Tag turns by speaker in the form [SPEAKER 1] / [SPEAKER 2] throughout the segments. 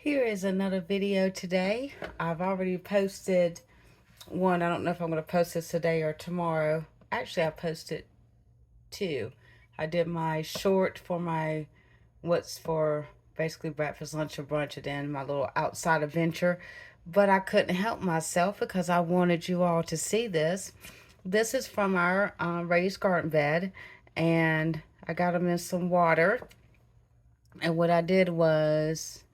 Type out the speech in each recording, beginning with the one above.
[SPEAKER 1] Here is another video today. I've already posted one. I don't know if I'm going to post this today or tomorrow. Actually, I posted two. I did my short for my what's for basically breakfast, lunch, or brunch, and then my little outside adventure. But I couldn't help myself because I wanted you all to see this. This is from our raised garden bed, and I got them in some water. And what I did was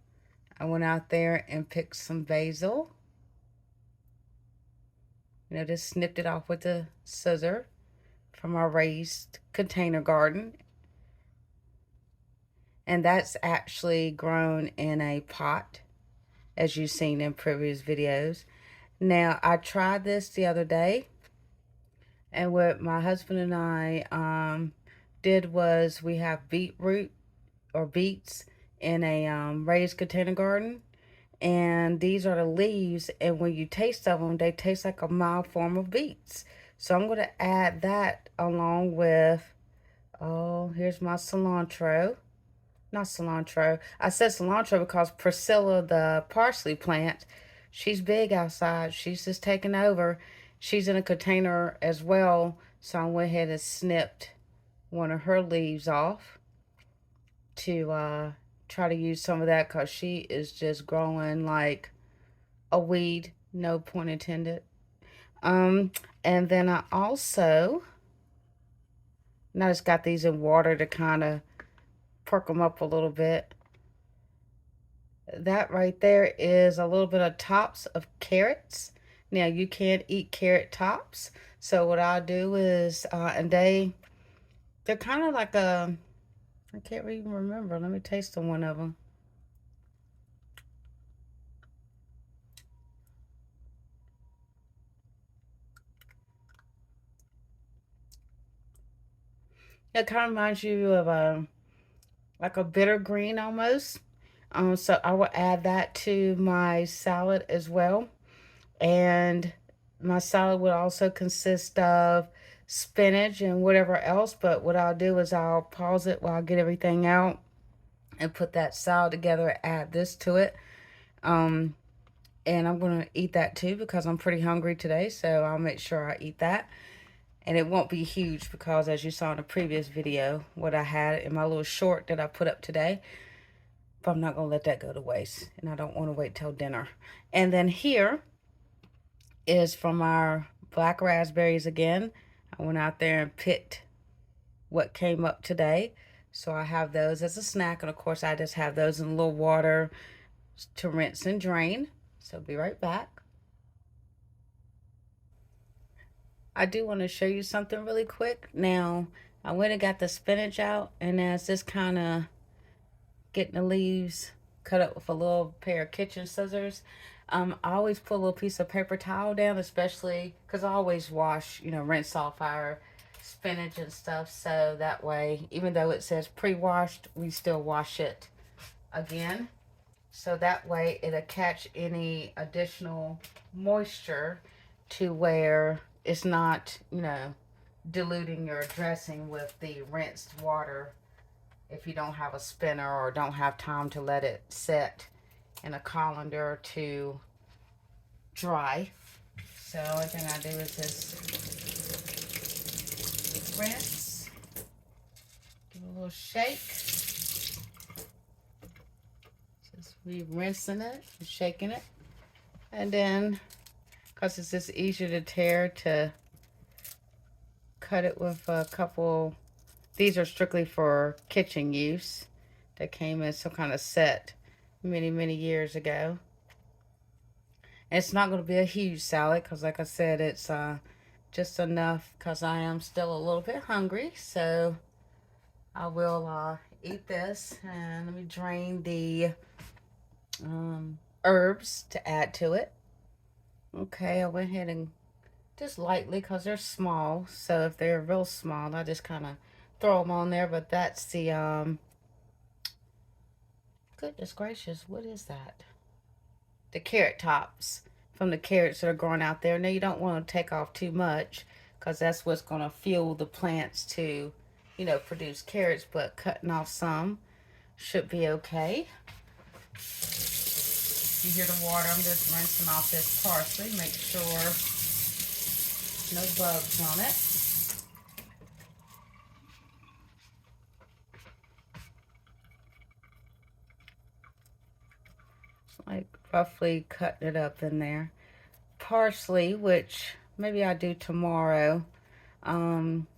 [SPEAKER 1] I went out there and picked some basil. Just snipped it off with a scissor from our raised container garden. And that's actually grown in a pot, as you've seen in previous videos. Now, I tried this the other day, and what my husband and I did was we have beetroot or beets in a raised container garden. And these are the leaves, and when you taste of them, they taste like a mild form of beets. So I'm going to add that along with, oh, here's my cilantro. Not cilantro. I said cilantro because Priscilla, the parsley plant, she's big outside. She's just taking over. She's in a container as well. So I went ahead and snipped one of her leaves off to try to use some of that because she is just growing like a weed, no pun intended. Um, and then I also now just got these in water to kind of perk them up a little bit. That right there is a little bit of tops of carrots. Now you can't eat carrot tops, so what I'll do is, and they're kind of like a, I can't even remember. Let me taste one of them. It kind of reminds you of a like a bitter green almost. So I will add that to my salad as well. And my salad would also consist of spinach and whatever else. But what I'll do is I'll pause it while I get everything out and put that salad together, add this to it. Um, and I'm going to eat that too because I'm pretty hungry today. So I'll make sure I eat that. And it won't be huge because, as you saw in the previous video, what I had in my little short that I put up today, but I'm not going to let that go to waste. And I don't want to wait till dinner. And then here is from our black raspberries again. I went out there and picked what came up today. So I have those as a snack. And of course, I just have those in a little water to rinse and drain. So be right back. I do want to show you something really quick. Now, I went and got the spinach out, and as this kind of getting the leaves cut up with a little pair of kitchen scissors, I always put a little piece of paper towel down, especially because I always wash, rinse off our spinach and stuff. So that way, even though it says pre-washed, we still wash it again. So that way it'll catch any additional moisture to where it's not, diluting your dressing with the rinsed water if you don't have a spinner or don't have time to let it set in a colander to dry. So only thing I do is just rinse, give it a little shake. Just re-rinsing it and shaking it. And then, because it's just easier to tear, to cut it with a couple. These are strictly for kitchen use. That came in some kind of set many, many years ago. And it's not going to be a huge salad because, like I said, it's just enough because I am still a little bit hungry. So I will eat this. And let me drain the herbs to add to it. Okay, I went ahead and just lightly because they're small. So if they're real small, I just kind of throw them on there. But that's the goodness gracious, what is that? The carrot tops from the carrots that are growing out there. Now you don't want to take off too much because that's what's going to fuel the plants to, produce carrots. But cutting off some should be okay. you hear the water, I'm just rinsing off this parsley. Make sure no bugs on it. Like roughly cutting it up in there. Parsley, which maybe I do tomorrow. Um,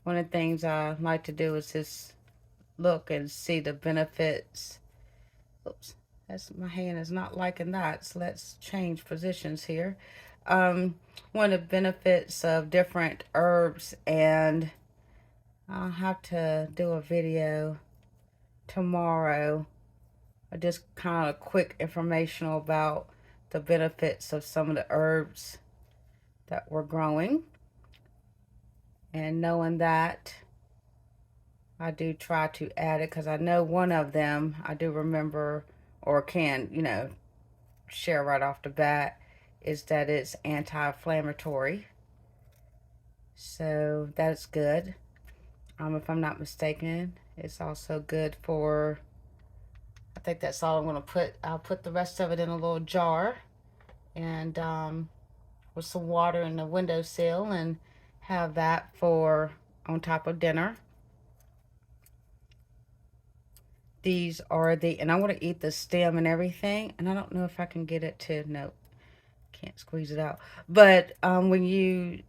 [SPEAKER 1] One of the things I like to do is just look and see the benefits. Oops, that's my hand is not liking that. So let's change positions here. Um, One of the benefits of different herbs, and I'll have to do a video tomorrow. Just kind of quick informational about the benefits of some of the herbs that we're growing. And knowing that, I do try to add it because I know one of them I do remember or can, share right off the bat is that it's anti-inflammatory. So that's good. If I'm not mistaken, it's also good for, I think that's all I'm going to put. I'll put the rest of it in a little jar and with some water in the windowsill and have that for on top of dinner. These are and I want to eat the stem and everything, and I don't know if I can get it to, no, can't squeeze it out. But when you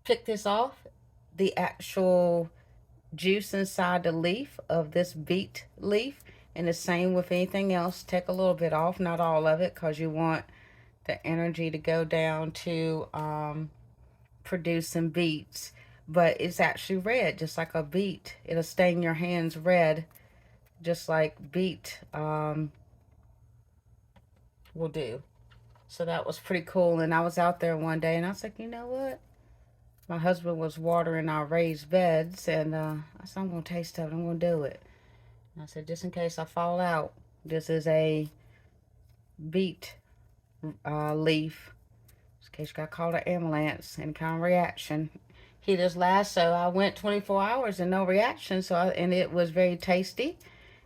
[SPEAKER 1] pick this off, the actual juice inside the leaf of this beet leaf, and the same with anything else, take a little bit off, not all of it, because you want the energy to go down to producing beets. But it's actually red, just like a beet. It'll stain your hands red, just like beet will do. So that was pretty cool. And I was out there one day and I was like, you know what? My husband was watering our raised beds, and I said, I'm going to taste of it. I'm going to do it. And I said, just in case I fall out, this is a beet leaf. Just in case you got called an ambulance, any kind of reaction. He just laughed, so I went 24 hours and no reaction. And it was very tasty.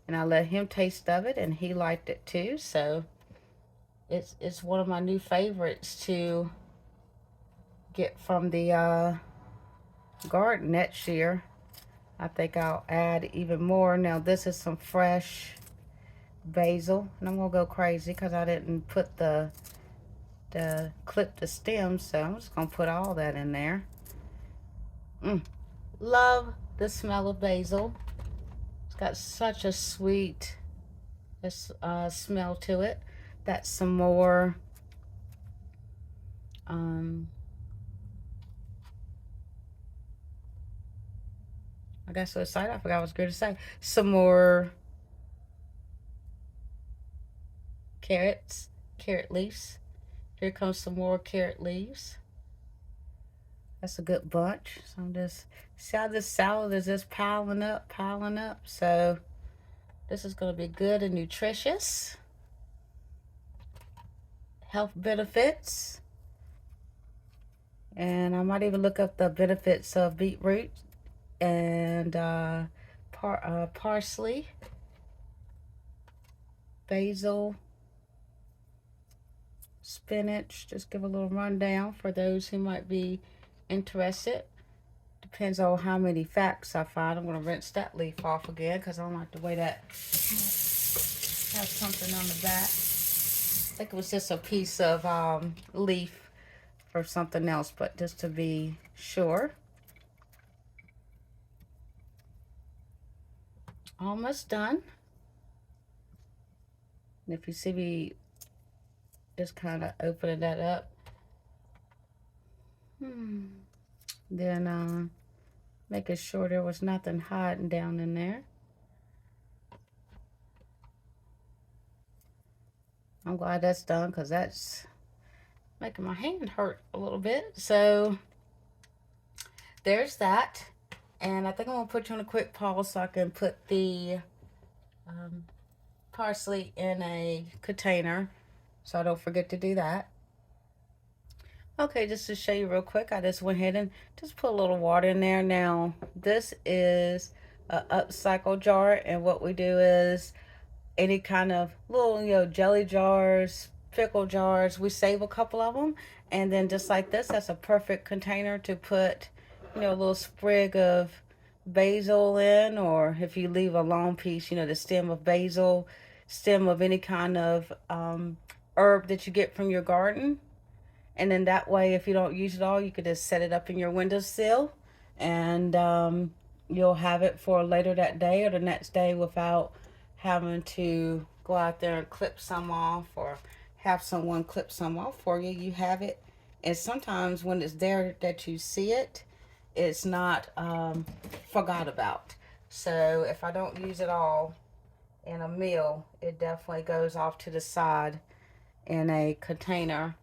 [SPEAKER 1] And I let him taste of it, and he liked it too. So it's one of my new favorites to get from the garden next year. I think I'll add even more. Now this is some fresh basil, and I'm gonna go crazy because I didn't put the clip the stems, so I'm just gonna put all that in there. Love the smell of basil. It's got such a sweet smell to it. That's some more I got so excited I forgot what I was going to say. Some more carrot leaves. Here comes some more carrot leaves. That's a good bunch. So I'm just, see how this salad is just piling up. So this is going to be good and nutritious. Health benefits. And I might even look up the benefits of beetroot and parsley, basil, spinach. Just give a little rundown for those who might be interested. Depends on how many facts I find. I'm going to rinse that leaf off again because I don't like the way that has something on the back. I think it was just a piece of leaf or something else, but just to be sure. Almost done. And if you see me just kind of opening that up, then making sure there was nothing hiding down in there. I'm glad that's done because that's making my hand hurt a little bit. So there's that. And I think I'm going to put you on a quick pause so I can put the parsley in a container so I don't forget to do that. Okay, just to show you real quick, I just went ahead and just put a little water in there. Now, this is a upcycle jar, and what we do is any kind of little, jelly jars, pickle jars. We save a couple of them. And then just like this, that's a perfect container to put, a little sprig of basil in, or if you leave a long piece, the stem of basil, stem of any kind of herb that you get from your garden. And then that way, if you don't use it all, you could just set it up in your windowsill, and you'll have it for later that day or the next day without having to go out there and clip some off, or have someone clip some off for you. You have it. And sometimes when it's there that you see it, it's not forgot about. So if I don't use it all in a meal, it definitely goes off to the side in a container,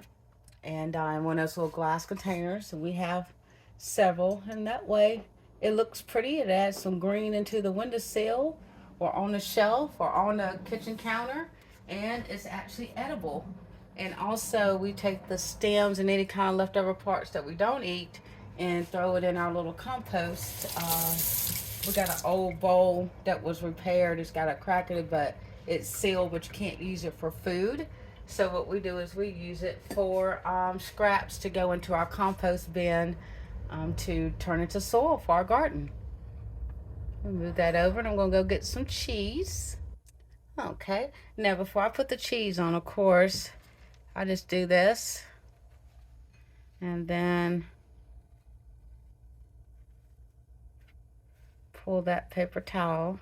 [SPEAKER 1] and in one of those little glass containers. And we have several, and that way it looks pretty. It adds some green into the windowsill, or on the shelf, or on the kitchen counter, and it's actually edible. And also we take the stems and any kind of leftover parts that we don't eat and throw it in our little compost. We got an old bowl that was repaired. It's got a crack in it, but it's sealed, but you can't use it for food. So what we do is we use it for scraps to go into our compost bin, to turn into soil for our garden. I'll move that over, and I'm going to go get some cheese. Okay, now before I put the cheese on, of course, I just do this, and then pull that paper towel.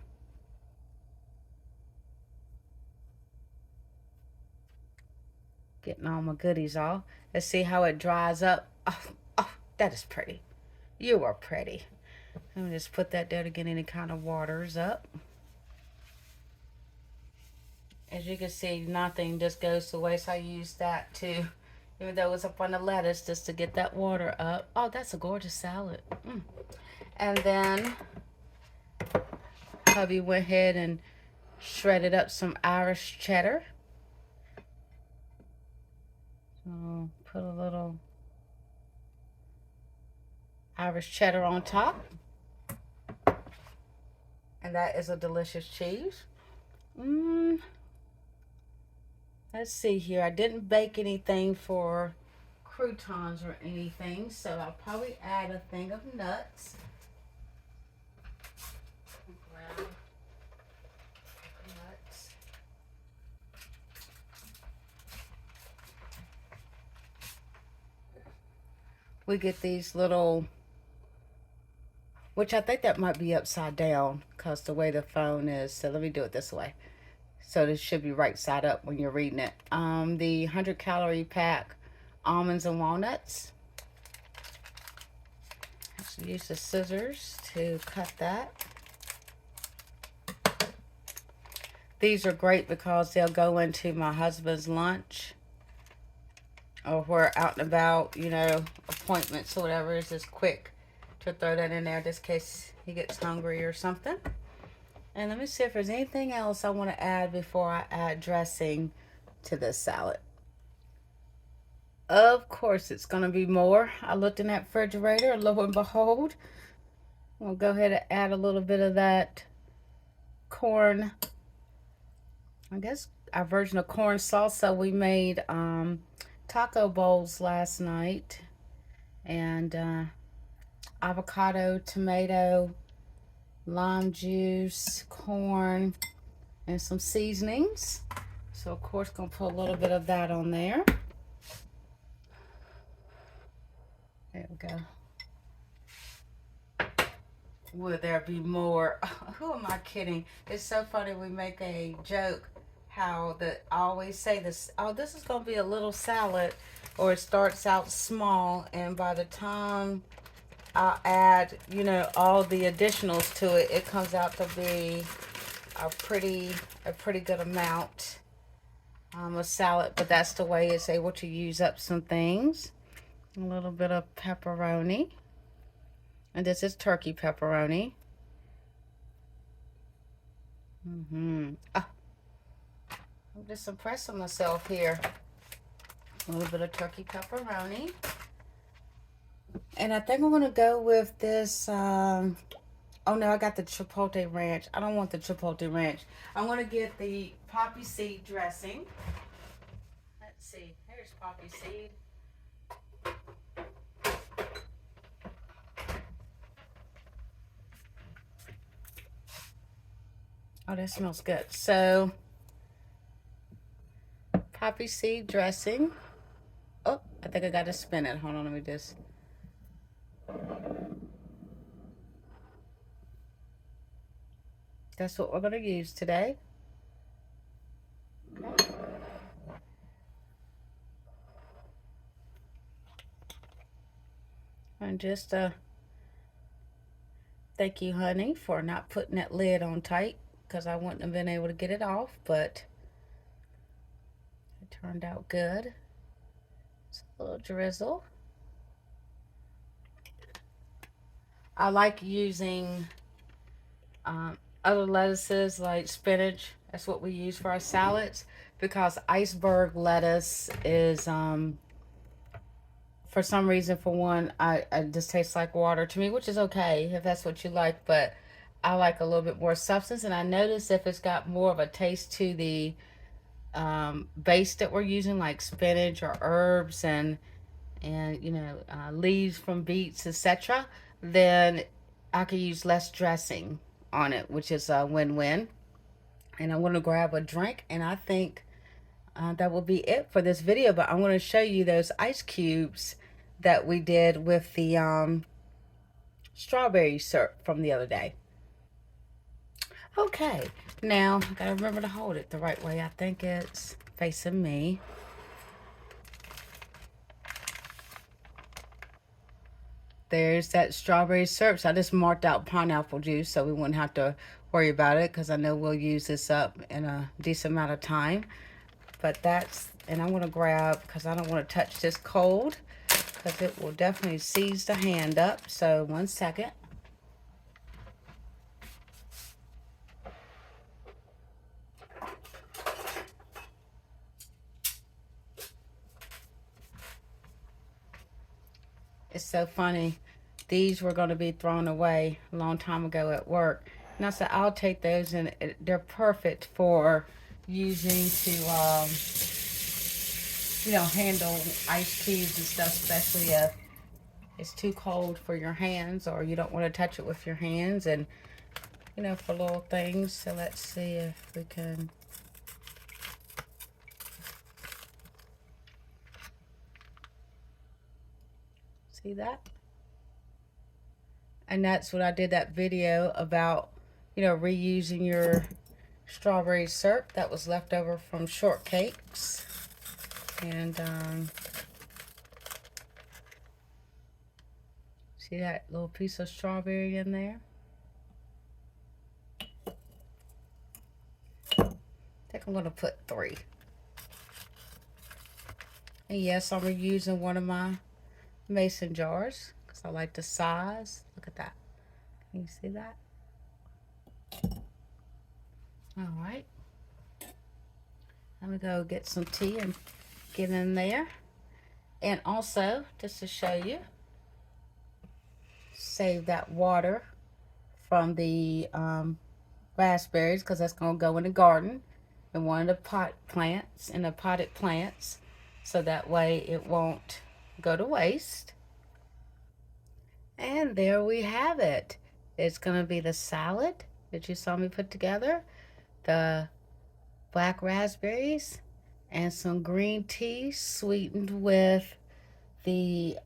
[SPEAKER 1] Getting all my goodies off. Let's see how it dries up. Oh, that is pretty. You are pretty. Let me just put that there to get any kind of waters up. As you can see, nothing just goes to waste. I use that too, even though it's up on the lettuce, just to get that water up. Oh, that's a gorgeous salad. And then hubby went ahead and shredded up some Irish cheddar. So put a little Irish cheddar on top. And that is a delicious cheese. Let's see here. I didn't bake anything for croutons or anything, so I'll probably add a thing of nuts. Grab nuts. We get these little, which I think that might be upside down because the way the phone is. So let me do it this way. So this should be right side up when you're reading it. The 100-calorie pack almonds and walnuts. Actually use the scissors to cut that. These are great because they'll go into my husband's lunch, or we're out and about, appointments or whatever. It's just quick to throw that in there just in case he gets hungry or something. And let me see if there's anything else I want to add before I add dressing to this salad. Of course, it's going to be more. I looked in that refrigerator, and lo and behold, we'll go ahead and add a little bit of that corn, I guess our version of corn salsa. We made taco bowls last night, and avocado, tomato, lime juice, corn, and some seasonings. So of course gonna put a little bit of that on there. There we go. Will there be more? Who am I kidding? It's so funny. We make a joke how I always say this, oh, this is gonna be a little salad, or it starts out small, and by the time I'll add, all the additionals to it, it comes out to be a pretty good amount of salad. But that's the way it's able to use up some things. A little bit of pepperoni, and this is turkey pepperoni. I'm just impressing myself here. A little bit of turkey pepperoni. And I think I'm going to go with this Oh no, I got the chipotle ranch. I don't want the chipotle ranch. I'm gonna get the poppy seed dressing. Let's see. Here's poppy seed. Oh, that smells good. So, poppy seed dressing. Oh, I think I got to spin it. Hold on, let me just. That's what we're going to use today. Okay. And just thank you, honey, for not putting that lid on tight, because I wouldn't have been able to get it off, but it turned out good. It's a little drizzle. I like using other lettuces like spinach. That's what we use for our salads, because iceberg lettuce is for some reason, for one, I just tastes like water to me, which is okay if that's what you like, but I like a little bit more substance. And I notice if it's got more of a taste to the base that we're using, like spinach or herbs and leaves from beets, etc., then I could use less dressing on it, which is a win-win. And I'm going to grab a drink, and I think that will be it for this video. But I'm going to show you those ice cubes that we did with the strawberry syrup from the other day. Okay, now I gotta remember to hold it the right way. I think it's facing me. There's that strawberry syrup. So I just marked out pineapple juice so we wouldn't have to worry about it, because I know we'll use this up in a decent amount of time. But that's, and I'm gonna grab, because I don't want to touch this cold, because it will definitely seize the hand up. So 1 second. It's so funny. These were going to be thrown away a long time ago at work. And I said, I'll take those, and they're perfect for using to, handle ice cubes and stuff, especially if it's too cold for your hands or you don't want to touch it with your hands, and, for little things. So let's see if we can. See that? And that's what I did that video about, reusing your strawberry syrup that was left over from shortcakes. And see that little piece of strawberry in there? I think I'm going to put 3. And yes, I'm reusing one of my mason jars because I like the size. Look at that. Can you see that? All right. Let me go get some tea and get in there. And also, just to show you, save that water from the raspberries, because that's going to go in the garden in one of the potted plants, so that way it won't go to waste. And there we have it. It's going to be the salad that you saw me put together, the black raspberries, and some green tea sweetened with the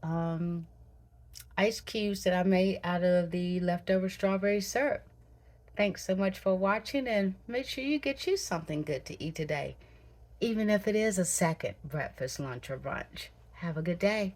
[SPEAKER 1] ice cubes that I made out of the leftover strawberry syrup. Thanks so much for watching, and make sure you get you something good to eat today, even if it is a second breakfast, lunch, or brunch. Have a good day.